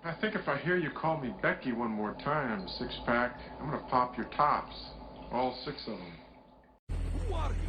I think if I hear you call me Becky one more time, six-pack, I'm gonna pop your tops. All six of them. Who are you?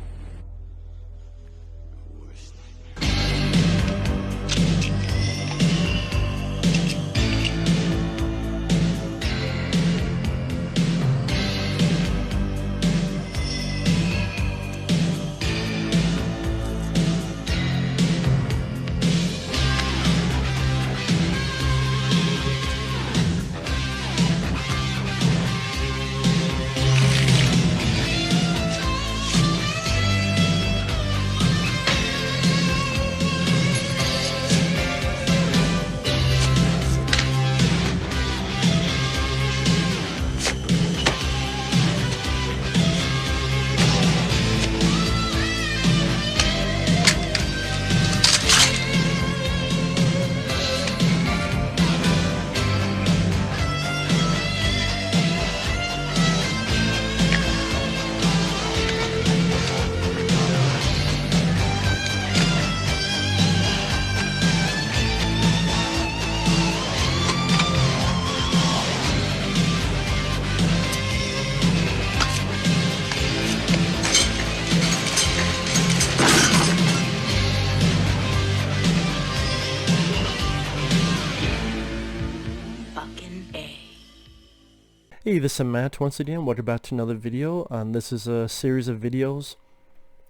Hey, this is Matt once again. Welcome back to another video. This is a series of videos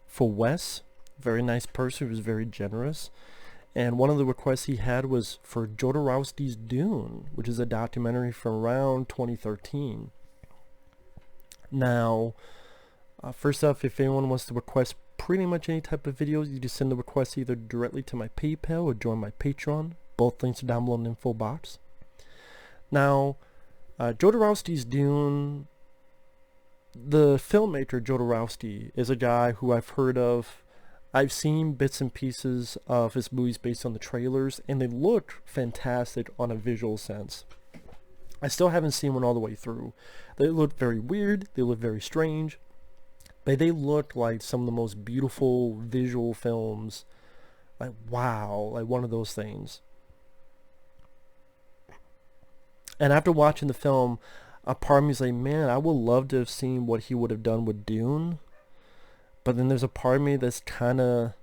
for Wes. Very nice person who was very generous. And one of the requests he had was for Jodorowsky's Dune, which is a documentary from around 2013. Now, first off, if anyone wants to request pretty much any type of videos, you just send the request either directly to my PayPal or join my Patreon. Both links are down below in the info box. Now, Jodorowsky's Dune, the filmmaker Jodorowsky is a guy who I've heard of. I've seen bits and pieces of his movies based on the trailers, and they look fantastic on a visual sense. I still haven't seen one all the way through. They look very weird, they look very strange, but they look like some of the most beautiful visual films. Like, wow, like one of those things. And after watching the film, a part of me is like, man, I would love to have seen what he would have done with Dune. But then there's a part of me that's kind of,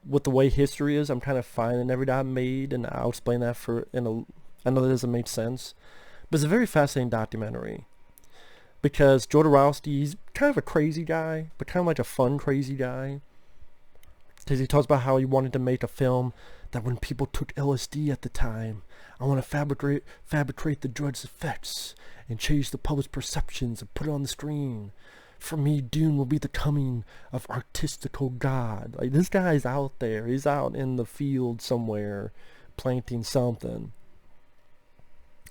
with the way history is, I'm kind of finding every dot made, and I'll explain that I know that doesn't make sense. But it's a very fascinating documentary. Because Jodorowsky, he's kind of a crazy guy, but kind of like a fun crazy guy. Because he talks about how he wanted to make a film that when people took LSD at the time, I want to fabricate the drug's effects and change the public's perceptions and put it on the screen. For me, Dune will be the coming of artistical God. Like, this guy's out there. He's out in the field somewhere planting something.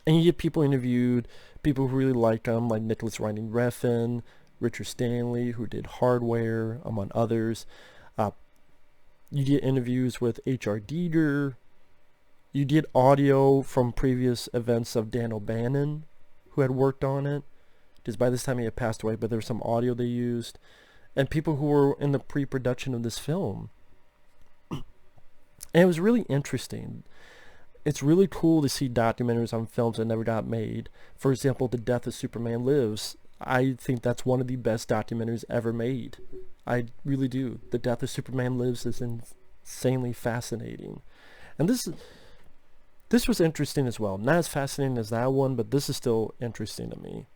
And you get people interviewed, people who really like him, like Nicholas Winding Refn, Richard Stanley, who did Hardware, among others. You get interviews with H.R. Giger. You get audio from previous events of Dan O'Bannon, who had worked on it. Because by this time he had passed away, but there was some audio they used. And people who were in the pre-production of this film. And it was really interesting. It's really cool to see documentaries on films that never got made. For example, The Death of Superman Lives. I think that's one of the best documentaries ever made. I really do. The Death of Superman Lives is insanely fascinating. And this was interesting as well. Not as fascinating as that one, but this is still interesting to me.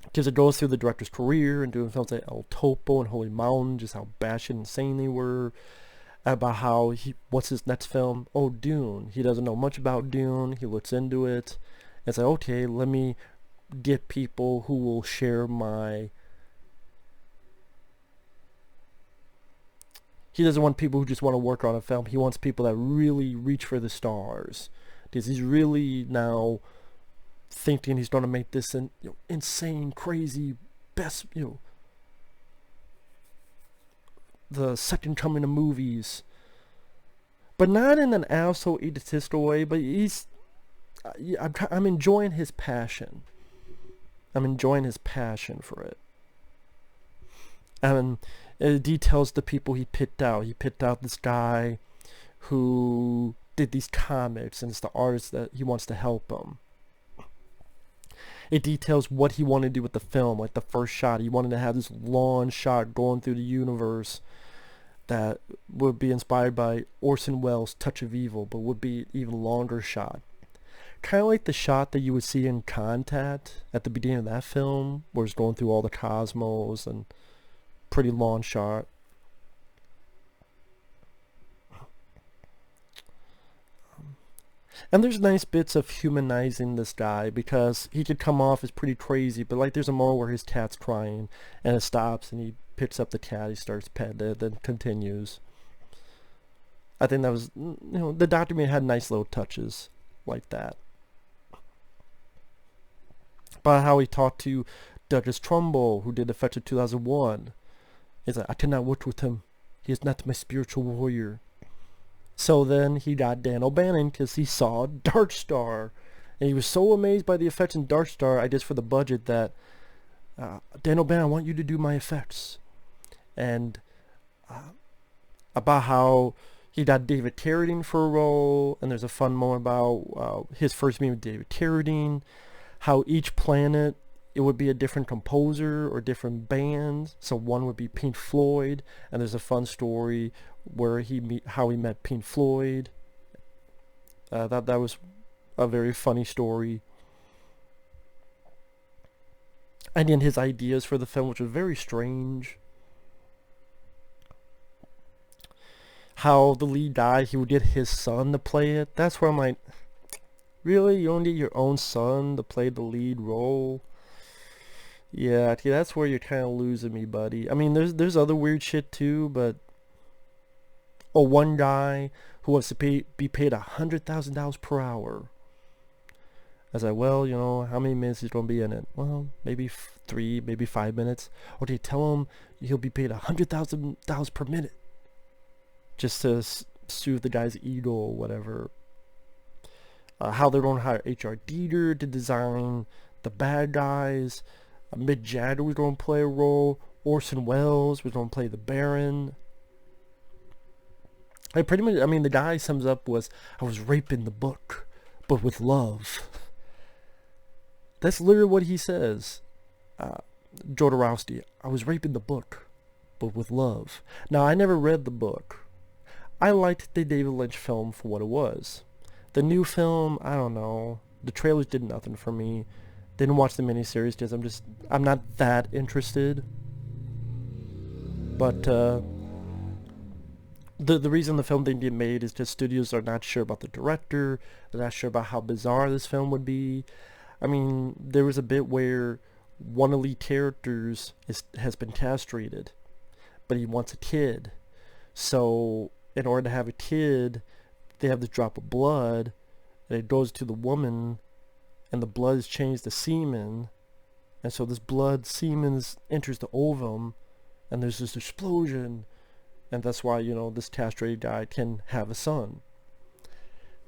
Because it goes through the director's career and doing films like El Topo and Holy Mountain, just how batshit insane they were. About how what's his next film? Oh, Dune. He doesn't know much about Dune. He looks into it. It's like, okay, let me get people who will share my... He doesn't want people who just want to work on a film. He wants people that really reach for the stars. Because he's really now thinking he's going to make this insane, crazy, best, the second coming of movies. But not in an asshole egotistical way, but I'm enjoying his passion. I'm enjoying his passion for it. And it details the people he picked out. He picked out this guy who did these comics, and it's the artist that he wants to help him. It details what he wanted to do with the film, like the first shot. He wanted to have this long shot going through the universe that would be inspired by Orson Welles' Touch of Evil, but would be an even longer shot. Kind of like the shot that you would see in Contact at the beginning of that film, where it's going through all the cosmos and pretty long shot. And there's nice bits of humanizing this guy, because he could come off as pretty crazy, but like there's a moment where his cat's crying and it stops and he picks up the cat, he starts petting it, then continues. I think that was, the documentary had nice little touches like that. About how he talked to Douglas Trumbull, who did Effects of 2001. He's like, I cannot work with him. He is not my spiritual warrior. So then he got Dan O'Bannon because he saw Dark Star. And he was so amazed by the effects in Dark Star, I guess for the budget, that Dan O'Bannon, I want you to do my effects. And about how he got David Carradine for a role. And there's a fun moment about his first meeting with David Carradine. How each planet, it would be a different composer or different band. So one would be Pink Floyd, and there's a fun story where how he met Pink Floyd. That was a very funny story. And then his ideas for the film, which was very strange. How the lead guy, he would get his son to play it. That's where I'm like, really? You don't get your own son to play the lead role? Yeah, that's where you're kind of losing me, buddy. I mean, there's other weird shit too, but one guy who wants to be paid $100,000 per hour. I was like, well, how many minutes he's gonna be in it? Well, maybe 3, maybe 5 minutes. Or do you tell him he'll be paid $100,000 per minute, just to soothe the guy's ego or whatever? How they're going to hire H.R. Dieter to design the bad guys. Mick Jagger was going to play a role. Orson Welles was going to play the Baron. The guy sums up was, I was raping the book, but with love. That's literally what he says. Jodorowsky, I was raping the book, but with love. Now, I never read the book. I liked the David Lynch film for what it was. The new film, I don't know. The trailers did nothing for me. Didn't watch the miniseries because I'm not that interested. But the reason the film didn't get made is because studios are not sure about the director. They're not sure about how bizarre this film would be. I mean, there was a bit where one of the lead characters has been castrated, but he wants a kid. So in order to have a kid, they have this drop of blood, and it goes to the woman, and the blood is changed to semen, and so this semen enters the ovum, and there's this explosion, and that's why, this castrated guy can have a son.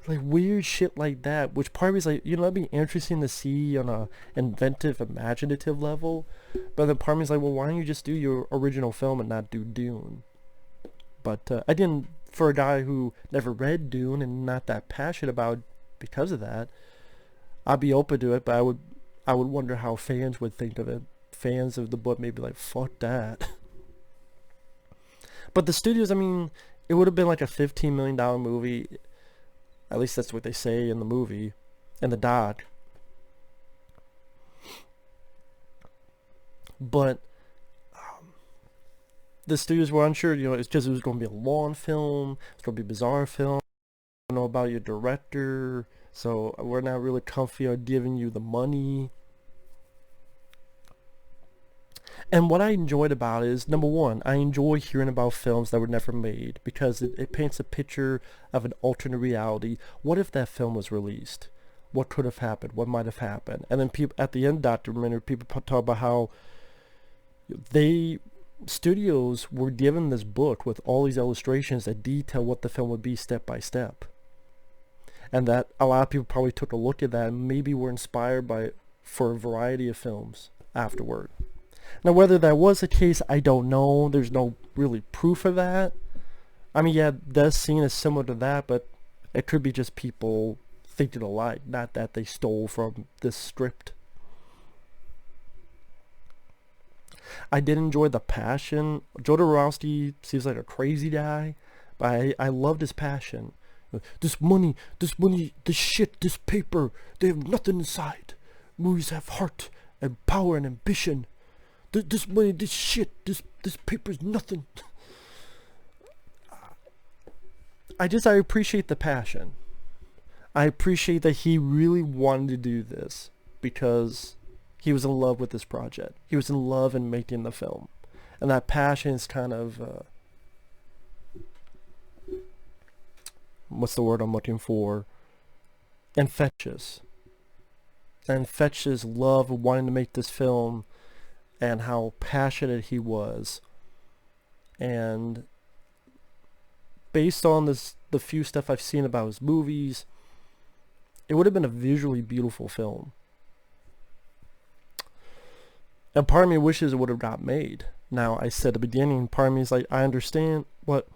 Like, weird shit like that, which part of me is like, that'd be interesting to see on a inventive, imaginative level, but then part of me is like, well, why don't you just do your original film and not do Dune? But I didn't, for a guy who never read Dune and not that passionate about it because of that, I'd be open to it, but I would wonder how fans would think of it. Fans of the book may be like, fuck that. But the studios, it would have been like a $15 million movie. At least that's what they say in the movie, in the doc. But the studios were unsure, it's because it was going to be a long film, it's going to be a bizarre film. I don't know about your director, so we're not really comfy on giving you the money. And what I enjoyed about it is, number one, I enjoy hearing about films that were never made, because it paints a picture of an alternate reality. What if that film was released? What could have happened? What might have happened? And then people at the end of the documentary, people talk about how studios were given this book with all these illustrations that detail what the film would be step by step. And that a lot of people probably took a look at that and maybe were inspired by it for a variety of films afterward. Now, whether that was the case, I don't know. There's no really proof of that. Yeah, that scene is similar to that, but It could be just people thinking alike, not that they stole from this script. I did enjoy the passion. Jodorowsky seems like a crazy guy, but I loved his passion. This money, this shit, this paper, they have nothing inside. Movies have heart and power and ambition. This money, this shit, this paper's nothing. I appreciate the passion. I appreciate that he really wanted to do this because he was in love with this project. He was in love in making the film. And that passion is kind of, what's the word I'm looking for? Infectious. Infectious love of wanting to make this film and how passionate he was. And based on the few stuff I've seen about his movies, it would have been a visually beautiful film. And part of me wishes it would have got made. Now, I said at the beginning, part of me is like, I understand what...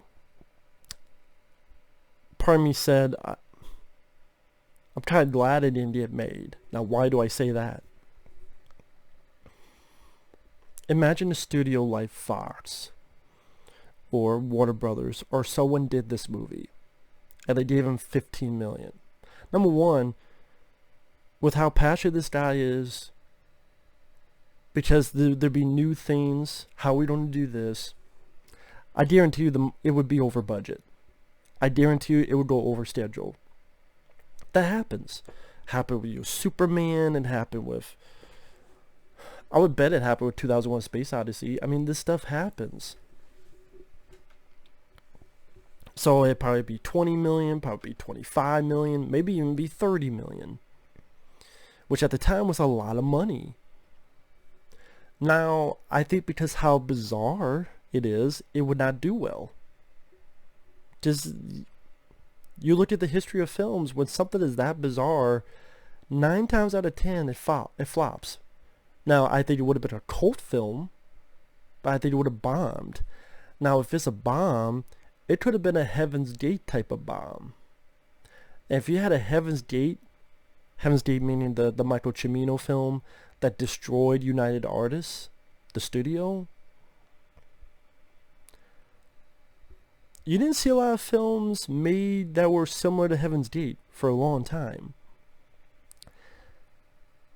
Part of me said, I'm kind of glad it didn't get made. Now, why do I say that? Imagine a studio like Fox or Warner Brothers or someone did this movie and they gave him $15 million. Number one, with how passionate this guy is, because there'd be new things, how we don't do this, I guarantee you it would be over budget. I guarantee you it would go over schedule. That happens. Happened with Superman, and happened with... I would bet it happened with 2001 Space Odyssey. I mean, this stuff happens. So it'd probably be 20 million, probably 25 million, maybe even be 30 million. Which at the time was a lot of money. Now, I think because how bizarre it is, it would not do well. Just, you look at the history of films, when something is that bizarre, 9 times out of 10 it flops. Now, I think it would have been a cult film, but I think it would have bombed. Now, if it's a bomb, it could have been a Heaven's Gate type of bomb. And if you had a Heaven's Gate meaning the Michael Cimino film that destroyed United Artists, the studio, you didn't see a lot of films made that were similar to Heaven's Gate for a long time.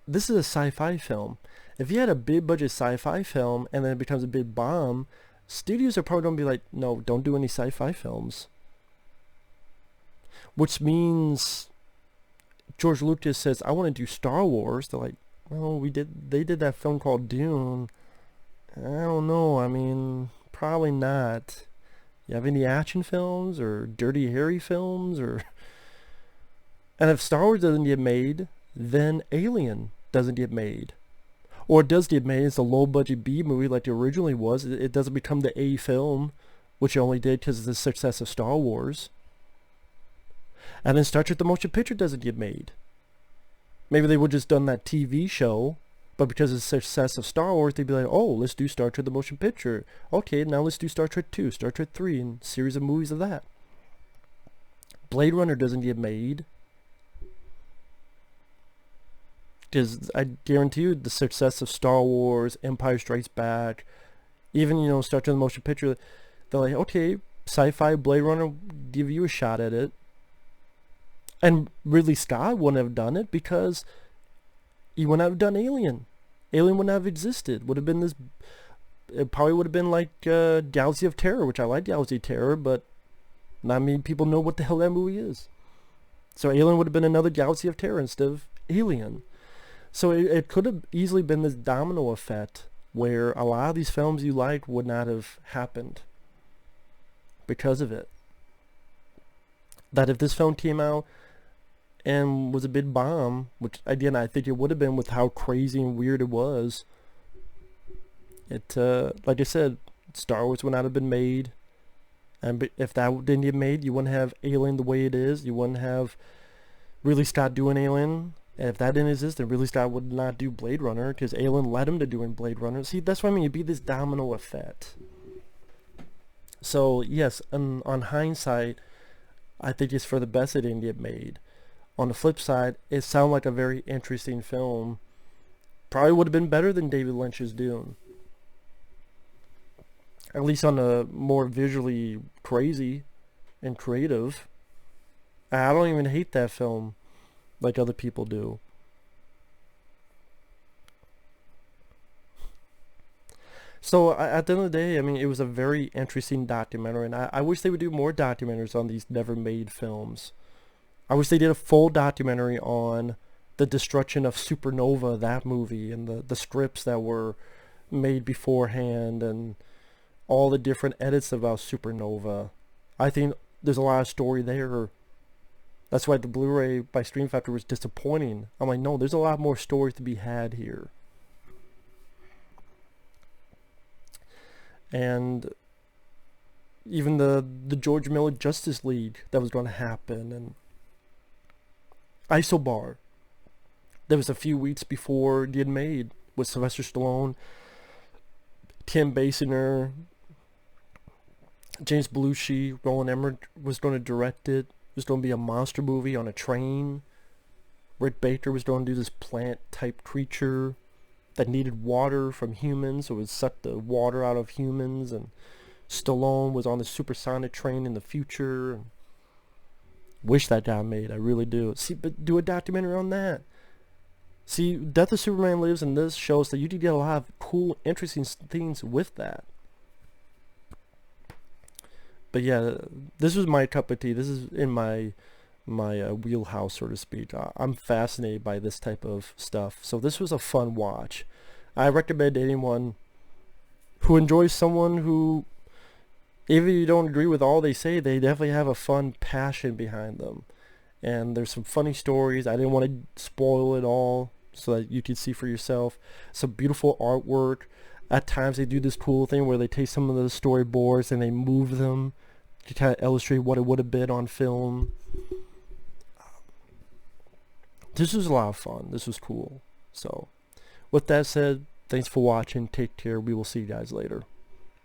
This is a sci-fi film. If you had a big budget sci-fi film and then it becomes a big bomb, studios are probably going to be like, no, don't do any sci-fi films. Which means George Lucas says, I want to do Star Wars. They're like, well, they did that film called Dune. I don't know, I mean, probably not. You have any action films or Dirty Harry films? And if Star Wars doesn't get made, then Alien doesn't get made. Or it does get made, it's a low budget B movie like it originally was. It doesn't become the A film, which it only did because of the success of Star Wars. And then Star Trek the Motion Picture doesn't get made. Maybe they would just done that TV show, but because of the success of Star Wars, they'd be like, oh, let's do Star Trek the Motion Picture. Okay, now let's do Star Trek 2, Star Trek 3, and a series of movies of that. Blade Runner doesn't get made. Because I guarantee you the success of Star Wars, Empire Strikes Back, even, Star Trek the Motion Picture, they're like, okay, sci-fi Blade Runner, give you a shot at it. And Ridley Scott wouldn't have done it because he wouldn't have done Alien. Alien wouldn't have existed. Would have been this... It probably would have been like Galaxy of Terror, which I like Galaxy of Terror, but not many people know what the hell that movie is. So Alien would have been another Galaxy of Terror instead of Alien. So it could have easily been this domino effect where a lot of these films you liked would not have happened because of it. That if this film came out and was a big bomb, which again I think it would have been with how crazy and weird it was, it like I said, Star Wars would not have been made, and if that didn't get made, you wouldn't have Alien the way it is. You wouldn't have Ridley Scott doing Alien. And if that didn't exist, then Ridley Scott would not do Blade Runner because Alien led him to doing Blade Runner. See, that's what I mean. It'd be this domino effect. So yes, on hindsight, I think it's for the best it didn't get made. On the flip side, it sounded like a very interesting film. Probably would have been better than David Lynch's Dune. At least on the more visually crazy and creative. I don't even hate that film like other people do. So at the end of the day, I mean, it was a very interesting documentary, and I wish they would do more documentaries on these never-made films. I wish they did a full documentary on the destruction of Supernova, that movie, and the scripts that were made beforehand, and all the different edits about Supernova. I think there's a lot of story there. That's why the Blu-ray by Stream Factory was disappointing. I'm like, no, there's a lot more stories to be had here. And even the George Miller Justice League that was going to happen, and Isobar that was a few weeks before it had made with Sylvester Stallone, Kim Basinger, James Belushi. Roland Emmerich was going to direct it. It was going to be a monster movie on a train. Rick Baker was going to do this plant type creature that needed water from humans, so it would suck the water out of humans, and Stallone was on the supersonic train in the future. Wish that got made, I really do. See, but do a documentary on that. See, Death of Superman Lives, and this shows that you can get a lot of cool, interesting things with that. But yeah, this was my cup of tea. This is in my wheelhouse, so to speak. I'm fascinated by this type of stuff. So this was a fun watch. I recommend anyone who enjoys someone who, even if you don't agree with all they say, they definitely have a fun passion behind them. And there's some funny stories. I didn't want to spoil it all so that you could see for yourself. Some beautiful artwork. At times they do this cool thing where they take some of the storyboards and they move them to kind of illustrate what it would have been on film. This was a lot of fun. This was cool. So, with that said, thanks for watching. Take care. We will see you guys later.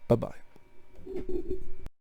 Bye-bye.